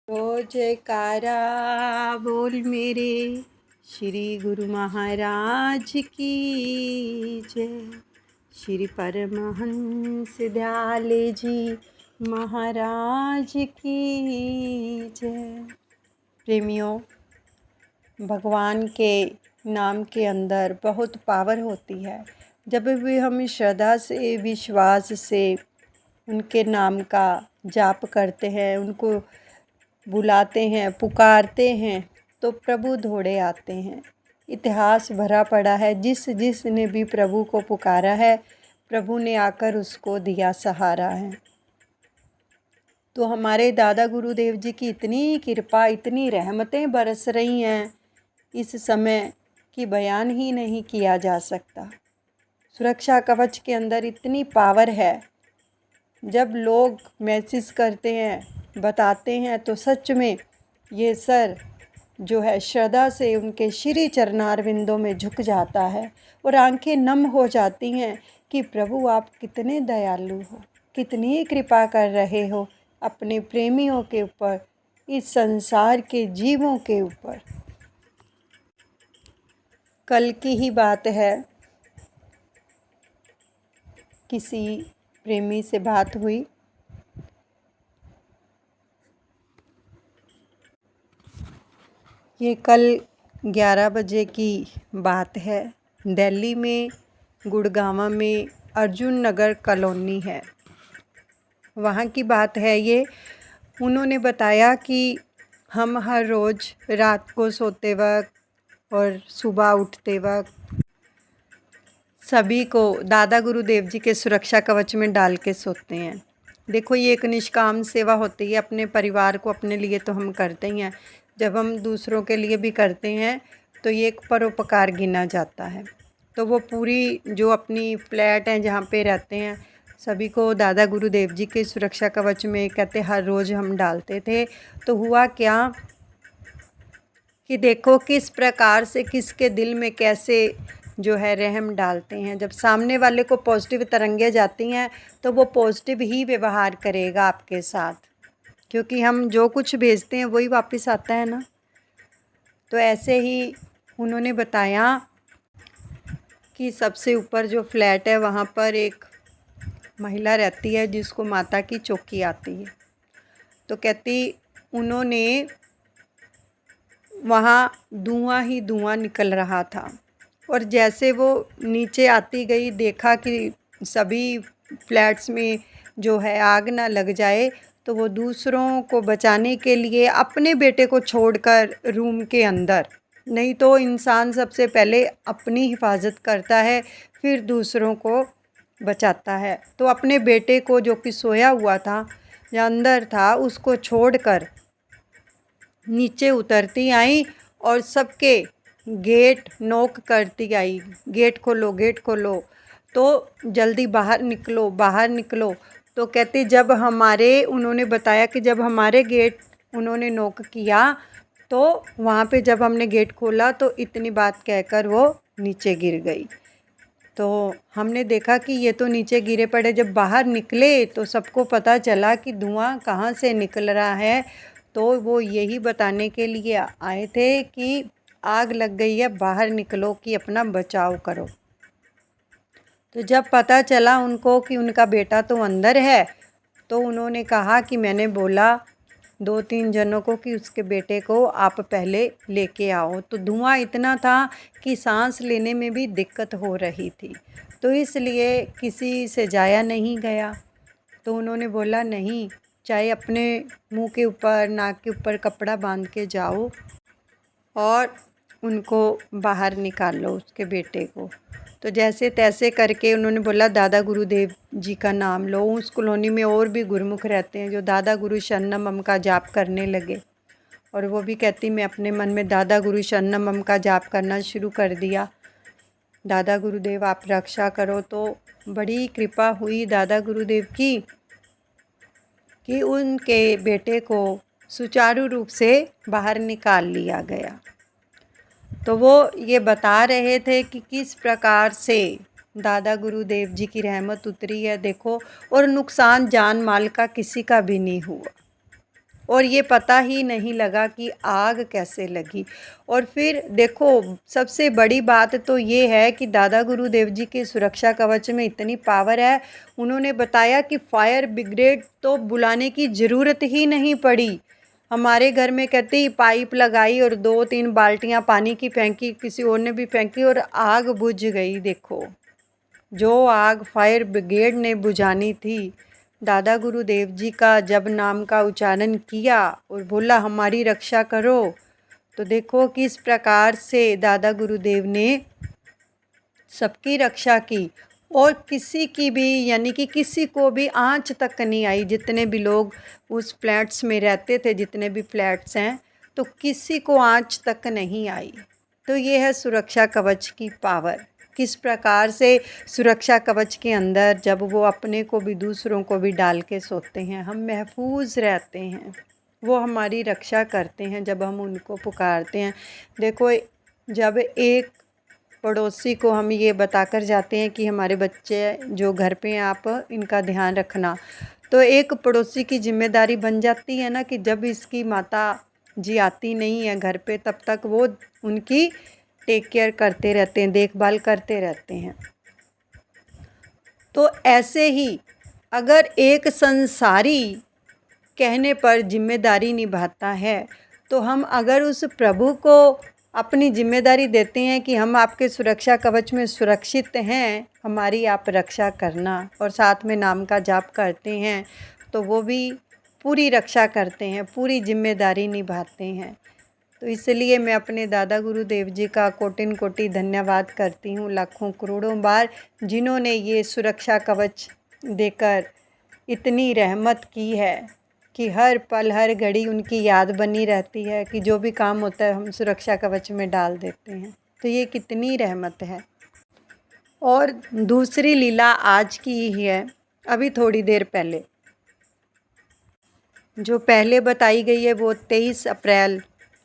ओ जयकारा बोल मेरे श्री गुरु महाराज की जय। श्री परमहंस दयाले जी महाराज की जय। प्रेमियों, भगवान के नाम के अंदर बहुत पावर होती है। जब भी हम श्रद्धा से, विश्वास से उनके नाम का जाप करते हैं, उनको बुलाते हैं, पुकारते हैं, तो प्रभु दौड़े आते हैं। इतिहास भरा पड़ा है, जिस ने भी प्रभु को पुकारा है, प्रभु ने आकर उसको दिया सहारा है। तो हमारे दादा गुरुदेव जी की इतनी कृपा, इतनी रहमतें बरस रही हैं इस समय कि बयान ही नहीं किया जा सकता। सुरक्षा कवच के अंदर इतनी पावर है। जब लोग मैसेज करते हैं, बताते हैं, तो सच में ये सर जो है श्रद्धा से उनके श्री चरणारविंदों में झुक जाता है और आंखें नम हो जाती हैं कि प्रभु आप कितने दयालु हो, कितनी कृपा कर रहे हो अपने प्रेमियों के ऊपर, इस संसार के जीवों के ऊपर। कल की ही बात है, किसी प्रेमी से बात हुई। ये कल 11 बजे की बात है। दिल्ली में गुड़गांव में अर्जुन नगर कॉलोनी है, वहाँ की बात है ये। उन्होंने बताया कि हम हर रोज़ रात को सोते वक्त और सुबह उठते वक्त सभी को दादा गुरुदेव जी के सुरक्षा कवच में डाल के सोते हैं। देखो, ये एक निष्काम सेवा होती है। अपने परिवार को, अपने लिए तो हम करते ही हैं, जब हम दूसरों के लिए भी करते हैं तो ये एक परोपकार गिना जाता है। तो वो पूरी जो अपनी फ्लैट हैं जहाँ पे रहते हैं, सभी को दादा गुरुदेव जी के सुरक्षा कवच में कहते हर रोज़ हम डालते थे। तो हुआ क्या कि देखो किस प्रकार से किसके दिल में कैसे जो है रहम डालते हैं। जब सामने वाले को पॉजिटिव तरंगे जाती हैं तो वो पॉजिटिव ही व्यवहार करेगा आपके साथ, क्योंकि हम जो कुछ भेजते हैं वही वापस आता है ना। तो ऐसे ही उन्होंने बताया कि सबसे ऊपर जो फ्लैट है वहाँ पर एक महिला रहती है जिसको माता की चौकी आती है। तो कहती उन्होंने वहाँ धुआं ही धुआं निकल रहा था, और जैसे वो नीचे आती गई देखा कि सभी फ्लैट्स में जो है आग ना लग जाए, तो वो दूसरों को बचाने के लिए अपने बेटे को छोड़कर रूम के अंदर, नहीं तो इंसान सबसे पहले अपनी हिफाजत करता है फिर दूसरों को बचाता है। तो अपने बेटे को जो कि सोया हुआ था या अंदर था, उसको छोड़कर नीचे उतरती आई और सबके गेट नॉक करती आई, गेट खोलो, गेट खोलो, तो जल्दी बाहर निकलो, बाहर निकलो। तो कहती जब हमारे, उन्होंने बताया कि जब हमारे गेट उन्होंने नॉक किया तो वहाँ पे जब हमने गेट खोला तो इतनी बात कहकर वो नीचे गिर गई। तो हमने देखा कि ये तो नीचे गिरे पड़े। जब बाहर निकले तो सबको पता चला कि धुआं कहाँ से निकल रहा है। तो वो यही बताने के लिए आए थे कि आग लग गई है, बाहर निकलो कि अपना बचाव करो। तो जब पता चला उनको कि उनका बेटा तो अंदर है, तो उन्होंने कहा कि मैंने बोला 2-3 जनों को कि उसके बेटे को आप पहले लेके आओ। तो धुआं इतना था कि सांस लेने में भी दिक्कत हो रही थी, तो इसलिए किसी से जाया नहीं गया। तो उन्होंने बोला नहीं, चाहे अपने मुंह के ऊपर, नाक के ऊपर कपड़ा बांध के जाओ और उनको बाहर निकाल लो, उसके बेटे को। तो जैसे तैसे करके उन्होंने बोला दादा गुरुदेव जी का नाम लो। उस कॉलोनी में और भी गुरुमुख रहते हैं जो दादा गुरु शरणम मम का जाप करने लगे, और वो भी कहती मैं अपने मन में दादा गुरु शरणम मम का जाप करना शुरू कर दिया, दादा गुरुदेव आप रक्षा करो। तो बड़ी कृपा हुई दादा गुरुदेव की कि उनके बेटे को सुचारू रूप से बाहर निकाल लिया गया। तो वो ये बता रहे थे कि किस प्रकार से दादा गुरुदेव जी की रहमत उतरी है, देखो, और नुकसान जान माल का किसी का भी नहीं हुआ। और ये पता ही नहीं लगा कि आग कैसे लगी। और फिर देखो, सबसे बड़ी बात तो ये है कि दादा गुरुदेव जी के सुरक्षा कवच में इतनी पावर है, उन्होंने बताया कि फायर ब्रिगेड तो बुलाने की ज़रूरत ही नहीं पड़ी। हमारे घर में कहते ही पाइप लगाई और 2-3 बाल्टियाँ पानी की फेंकी, किसी और ने भी फेंकी और आग बुझ गई। देखो, जो आग फायर ब्रिगेड ने बुझानी थी, दादा गुरुदेव जी का जब नाम का उच्चारण किया और बोला हमारी रक्षा करो, तो देखो किस प्रकार से दादा गुरुदेव ने सबकी रक्षा की। और किसी की भी, यानी कि किसी को भी आँच तक नहीं आई। जितने भी लोग उस फ्लैट्स में रहते थे, जितने भी फ्लैट्स हैं, तो किसी को आँच तक नहीं आई। तो ये है सुरक्षा कवच की पावर। किस प्रकार से सुरक्षा कवच के अंदर जब वो अपने को भी दूसरों को भी डाल के सोते हैं, हम महफूज रहते हैं। वो हमारी रक्षा करते हैं जब हम उनको पुकारते हैं। देखो, जब एक पड़ोसी को हम ये बताकर जाते हैं कि हमारे बच्चे जो घर पे हैं, आप इनका ध्यान रखना, तो एक पड़ोसी की जिम्मेदारी बन जाती है ना कि जब इसकी माता जी आती नहीं है घर पे, तब तक वो उनकी टेक केयर करते रहते हैं, देखभाल करते रहते हैं। तो ऐसे ही अगर एक संसारी कहने पर जिम्मेदारी निभाता है, तो हम अगर उस प्रभु को अपनी जिम्मेदारी देते हैं कि हम आपके सुरक्षा कवच में सुरक्षित हैं, हमारी आप रक्षा करना, और साथ में नाम का जाप करते हैं, तो वो भी पूरी रक्षा करते हैं, पूरी जिम्मेदारी निभाते हैं। तो इसलिए मैं अपने दादा गुरुदेव जी का कोटिन कोटि धन्यवाद करती हूँ, लाखों करोड़ों बार, जिन्होंने ये सुरक्षा कवच देकर इतनी रहमत की है कि हर पल हर घड़ी उनकी याद बनी रहती है कि जो भी काम होता है हम सुरक्षा कवच में डाल देते हैं। तो ये कितनी रहमत है। और दूसरी लीला आज की ही है, अभी थोड़ी देर पहले जो पहले बताई गई है वो 23 अप्रैल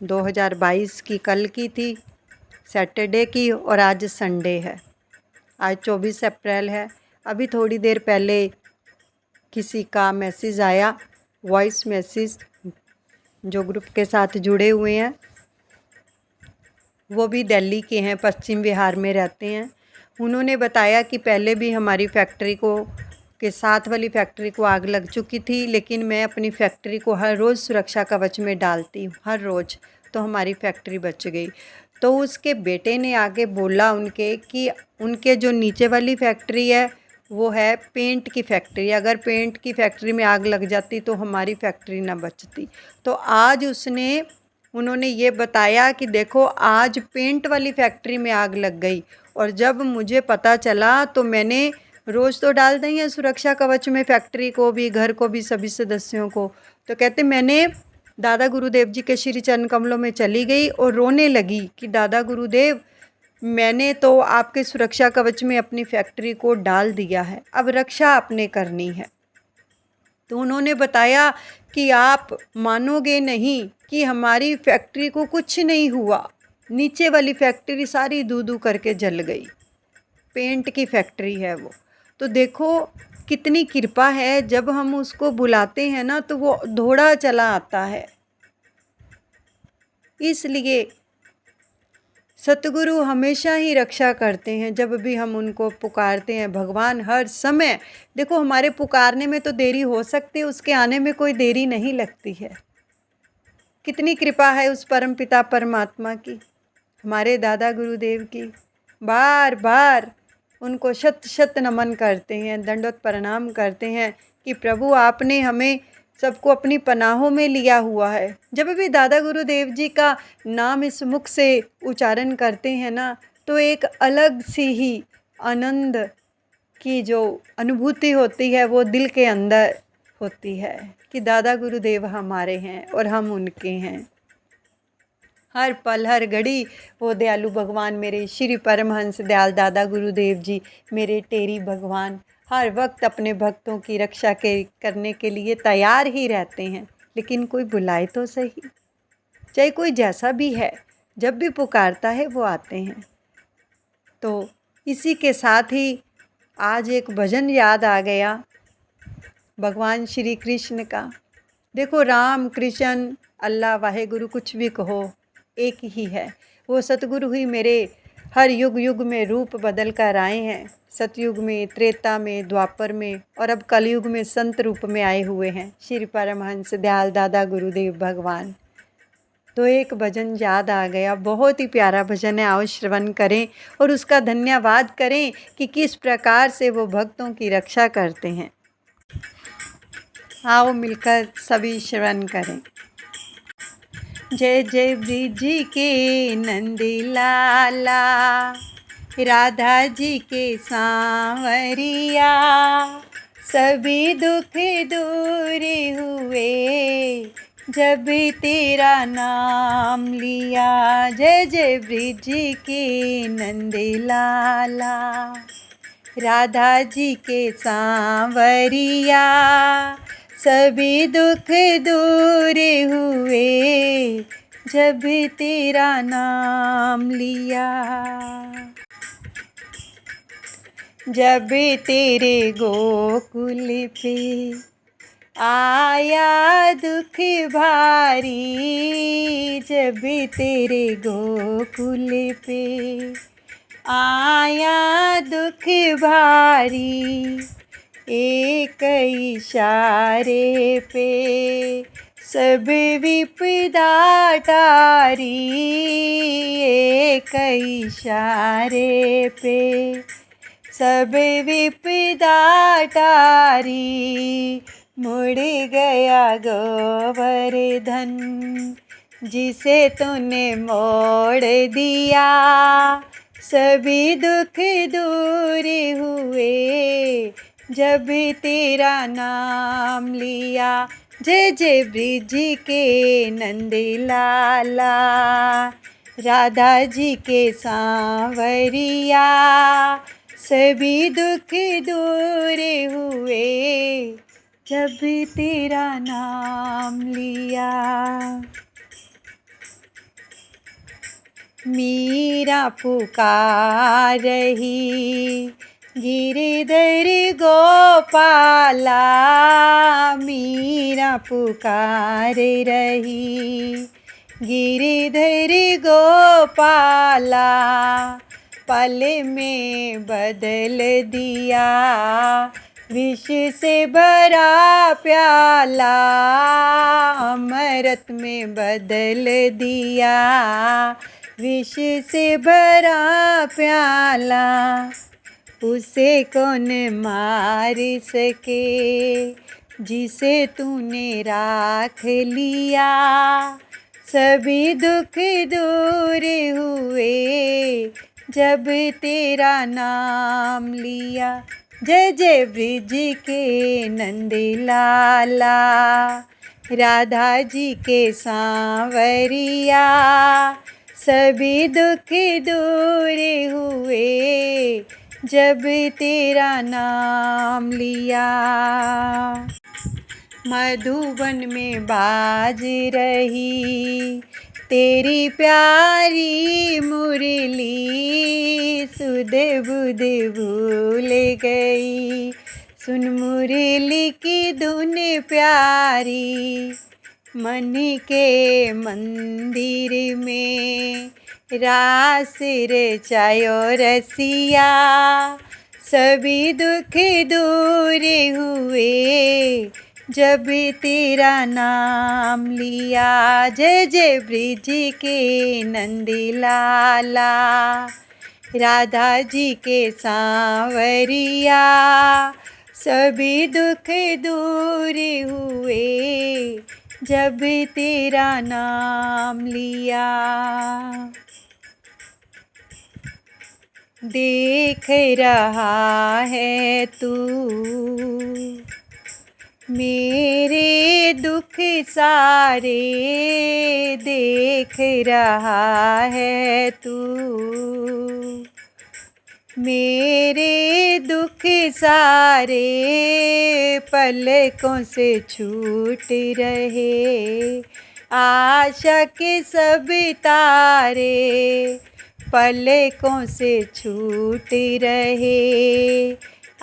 2022 की कल की थी, सैटरडे की, और आज संडे है। आज 24 अप्रैल है। अभी थोड़ी देर पहले किसी का मैसेज आया, वॉइस मैसेज, जो ग्रुप के साथ जुड़े हुए हैं, वो भी दिल्ली के हैं, पश्चिम बिहार में रहते हैं। उन्होंने बताया कि पहले भी हमारी फैक्ट्री को के साथ वाली फैक्ट्री को आग लग चुकी थी, लेकिन मैं अपनी फैक्ट्री को हर रोज़ सुरक्षा कवच में डालती हूँ, हर रोज़, तो हमारी फैक्ट्री बच गई। तो उसके बेटे ने आगे बोला उनके कि उनके जो नीचे वाली फैक्ट्री है वो है पेंट की फैक्ट्री, अगर पेंट की फैक्ट्री में आग लग जाती तो हमारी फैक्ट्री ना बचती। तो आज उन्होंने ये बताया कि देखो आज पेंट वाली फैक्ट्री में आग लग गई, और जब मुझे पता चला तो मैंने रोज़ तो डाल दी है सुरक्षा कवच में फैक्ट्री को भी, घर को भी, सभी सदस्यों को। तो कहते मैंने दादा गुरुदेव जी के श्री चरण कमलों में चली गई और रोने लगी कि दादा गुरुदेव, मैंने तो आपके सुरक्षा कवच में अपनी फैक्ट्री को डाल दिया है, अब रक्षा आपने करनी है। तो उन्होंने बताया कि आप मानोगे नहीं कि हमारी फैक्ट्री को कुछ नहीं हुआ, नीचे वाली फैक्ट्री सारी दू दू करके जल गई, पेंट की फैक्ट्री है वो। तो देखो कितनी कृपा है, जब हम उसको बुलाते हैं ना तो वो दौड़ा चला आता है। इसलिए सतगुरु हमेशा ही रक्षा करते हैं जब भी हम उनको पुकारते हैं। भगवान हर समय, देखो हमारे पुकारने में तो देरी हो सकती है, उसके आने में कोई देरी नहीं लगती है। कितनी कृपा है उस परमपिता परमात्मा की, हमारे दादा गुरुदेव की। बार बार उनको शत शत नमन करते हैं, दंडवत प्रणाम करते हैं कि प्रभु आपने हमें सबको अपनी पनाहों में लिया हुआ है। जब भी दादा गुरुदेव जी का नाम इस मुख से उच्चारण करते हैं ना, तो एक अलग सी ही आनंद की जो अनुभूति होती है वो दिल के अंदर होती है कि दादा गुरुदेव हमारे हैं और हम उनके हैं। हर पल हर घड़ी वो दयालु भगवान, मेरे श्री परमहंस दयाल दादा गुरुदेव जी, मेरे टेरी भगवान, हर वक्त अपने भक्तों की रक्षा करने के लिए तैयार ही रहते हैं। लेकिन कोई बुलाए तो सही, चाहे कोई जैसा भी है, जब भी पुकारता है वो आते हैं। तो इसी के साथ ही आज एक भजन याद आ गया भगवान श्री कृष्ण का, देखो राम कृष्ण अल्लाह वाहेगुरु कुछ भी कहो एक ही है। वो सतगुरु ही मेरे हर युग युग में रूप बदल कर आए हैं। सतयुग में, त्रेता में, द्वापर में और अब कलयुग में संत रूप में आए हुए हैं श्री परमहंस दयाल दादा गुरुदेव भगवान। तो एक भजन याद आ गया, बहुत ही प्यारा भजन है, आओ श्रवण करें और उसका धन्यवाद करें कि किस प्रकार से वो भक्तों की रक्षा करते हैं। आओ मिलकर सभी श्रवण करें। जय जय ब्रिज के नंदी लाला, राधा जी के सांवरिया, सभी दुख दूर हुए जब तेरा नाम लिया। जय जय ब्रिज के नंदी लाला, राधा जी के सांवरिया, सभी दुख दूर हुए जब तेरा नाम लिया। जब तेरे गोकुल पे आया दुख भारी, जब तेरे गोकुल पे आया दुख भारी, एक इशारे पे सब विपदा टारी, एक इशारे पे सब विपदा टारी। मुड़ गया गोवर्धन जिसे तूने मोड़ दिया, सभी दुख दूर हुए जब तेरा नाम लिया। जय जय ब्रिज के नंदी लाला, राधा जी के सांवरिया, सभी दुख दूर हुए जब तेरा नाम लिया। मीरा पुकार रही गिरधर गोपाला, मीरा पुकार रही गिरधर गोपाला, पल में बदल दिया विष से भरा प्याला, अमृत में बदल दिया विष से भरा प्याला। उसे कौन मार सके जिसे तूने राख लिया, सभी दुख दूर हुए जब तेरा नाम लिया। जय जय ब्रिज के नंदी लाला, राधा जी के सांवरिया, सभी दुख दूर हुए जब तेरा नाम लिया। मधुबन में बाज रही तेरी प्यारी मुरली, सुध बुध भूल गई सुन मुरली की धुन प्यारी। मन के मंदिर में रास रचायो रसिया, सभी दुख दूर हुए जब तेरा नाम लिया। जय जय ब्रिज के नंदी लाला, राधा जी के सांवरिया, सभी दुख दूर हुए जब तेरा नाम लिया। देख रहा है तू मेरे दुख सारे, देख रहा है तू मेरे दुख सारे, पलकों से छूट रहे आशा के सब तारे, पलकों से छूट रहे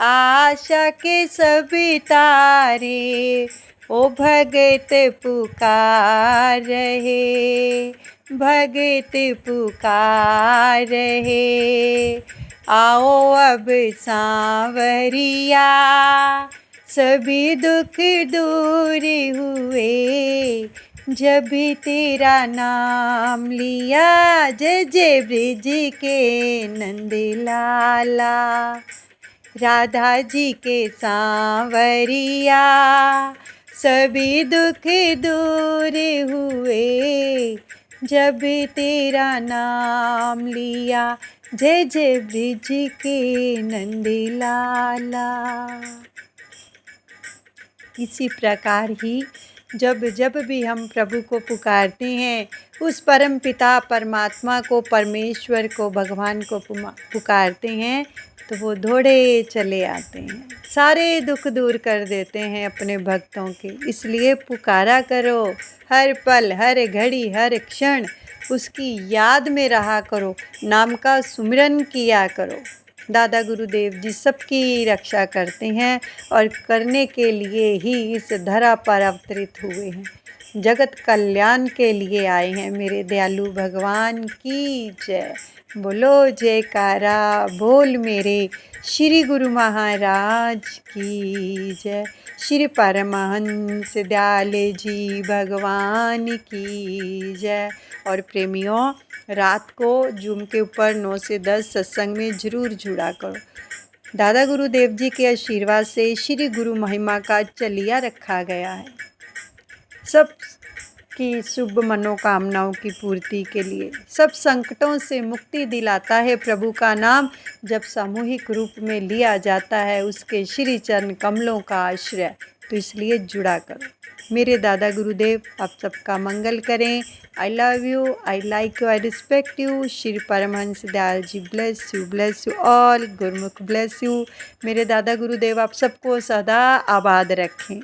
आशा के सब तारे। ओ भगत पुकार रहे, भगत पुकार रहे। आओ अब सांवरिया, सभी दुख दूर हुए, जब भी तेरा नाम लिया। जय जय ब्रिज के नंद लाला, राधा जी के सांवरिया, सभी दुख दूर हुए, जब तेरा नाम लिया। जय जय ब्रिज के नंद लाला। इसी प्रकार ही जब जब भी हम प्रभु को पुकारते हैं, उस परम पिता परमात्मा को, परमेश्वर को, भगवान को पुकारते हैं, तो वो दौड़े चले आते हैं, सारे दुख दूर कर देते हैं अपने भक्तों के। इसलिए पुकारा करो, हर पल, हर घड़ी, हर क्षण उसकी याद में रहा करो, नाम का सुमिरन किया करो। दादा गुरुदेव जी सबकी रक्षा करते हैं और करने के लिए ही इस धरा पर अवतरित हुए हैं, जगत कल्याण के लिए आए हैं। मेरे दयालु भगवान की जय। बोलो जयकारा बोल मेरे श्री गुरु महाराज की जय। श्री परमहंस दयाल जी भगवान की जय। और प्रेमियों, रात को जूम के ऊपर 9 से 10 सत्संग में ज़रूर जुड़ा करो। दादा गुरुदेव जी के आशीर्वाद से श्री गुरु महिमा का चलिया रखा गया है, सब की शुभ मनोकामनाओं की पूर्ति के लिए। सब संकटों से मुक्ति दिलाता है प्रभु का नाम, जब सामूहिक रूप में लिया जाता है उसके श्री चरण कमलों का आश्रय। तो इसलिए जुड़ा करो। मेरे दादा गुरुदेव आप सबका मंगल करें। I love you, I like you, I respect you. Shri Paramhans Dayal ji bless you all. Gurumukh bless you. मेरे दादा गुरुदेव आप सबको सदा आबाद रखें।